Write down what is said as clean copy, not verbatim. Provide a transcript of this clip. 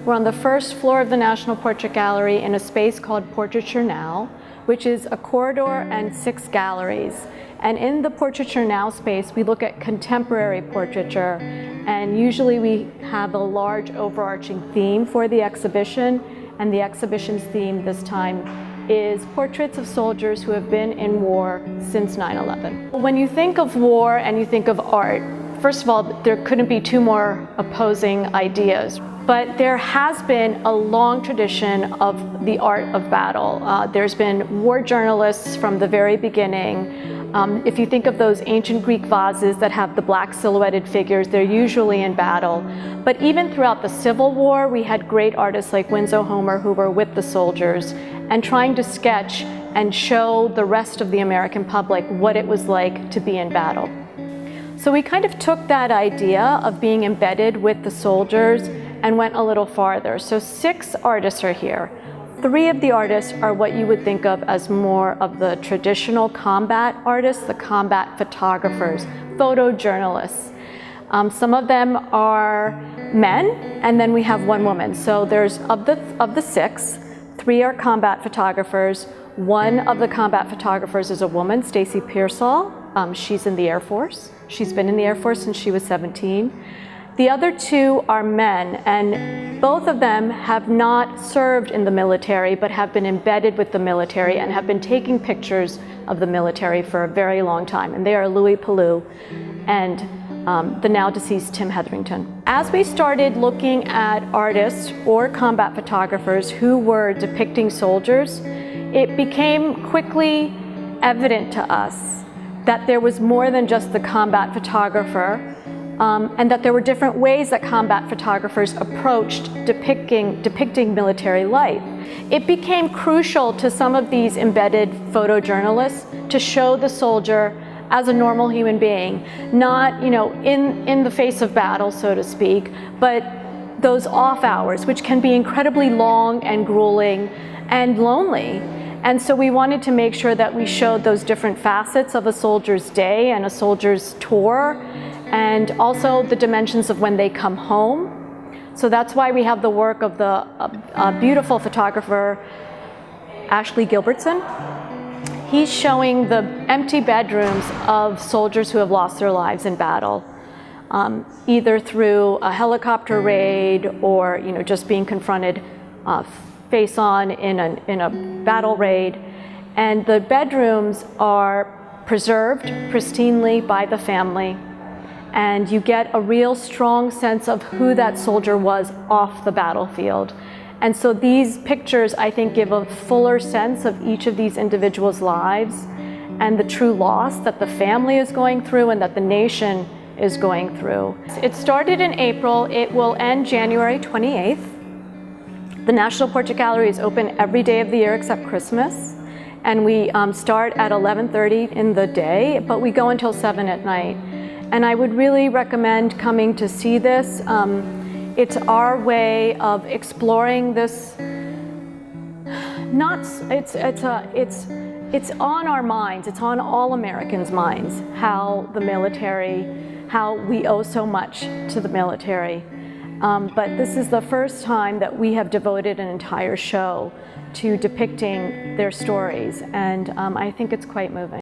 We're on the first floor of the National Portrait Gallery in a space called Portraiture Now, which is a corridor and 6 galleries. And in the Portraiture Now space, we look at contemporary portraiture, and usually we have a large overarching theme for the exhibition, and the exhibition's theme this time is portraits of soldiers who have been in war since 9/11. When you think of war and you think of art, first of all, there couldn't be two more opposing ideas. But there has been a long tradition of the art of battle. There's been war journalists from the very beginning. If you think of those ancient Greek vases that have the black silhouetted figures, they're usually in battle. But even throughout the Civil War, we had great artists like Winslow Homer who were with the soldiers and trying to sketch and show the rest of the American public what it was like to be in battle. So we kind of took that idea of being embedded with the soldiers and went a little farther. So 6 artists are here. 3 of the artists are what you would think of as more of the traditional combat artists, the combat photographers, photojournalists. Some of them are men, and then we have 1 woman. So there's, of the 6, 3 are combat photographers. 1 of the combat photographers is a woman, Stacy Pearsall. She's in the Air Force. She's been in the Air Force since she was 17. The other 2 are men, and both of them have not served in the military, but have been embedded with the military and have been taking pictures of the military for a very long time. And they are Louis Palou and the now deceased Tim Hetherington. As we started looking at artists or combat photographers who were depicting soldiers, it became quickly evident to us that there was more than just the combat photographer, and that there were different ways that combat photographers approached depicting military life. It became crucial to some of these embedded photojournalists to show the soldier as a normal human being, not, in the face of battle, so to speak, but those off hours, which can be incredibly long and grueling and lonely. And so we wanted to make sure that we showed those different facets of a soldier's day and a soldier's tour, and also the dimensions of when they come home. So that's why we have the work of the beautiful photographer, Ashley Gilbertson. He's showing the empty bedrooms of soldiers who have lost their lives in battle, either through a helicopter raid or just being confronted face on in a battle raid. And the bedrooms are preserved pristinely by the family, and you get a real strong sense of who that soldier was off the battlefield. And so these pictures, I think, give a fuller sense of each of these individuals' lives and the true loss that the family is going through and that the nation is going through. It started in April. It will end January 28th. The National Portrait Gallery is open every day of the year except Christmas. And we start at 11:30 in the day, but we go until 7 at night. And I would really recommend coming to see this. It's our way of exploring this. It's on our minds. It's on all Americans' minds how the military, how we owe so much to the military. But this is the first time that we have devoted an entire show to depicting their stories, and I think it's quite moving.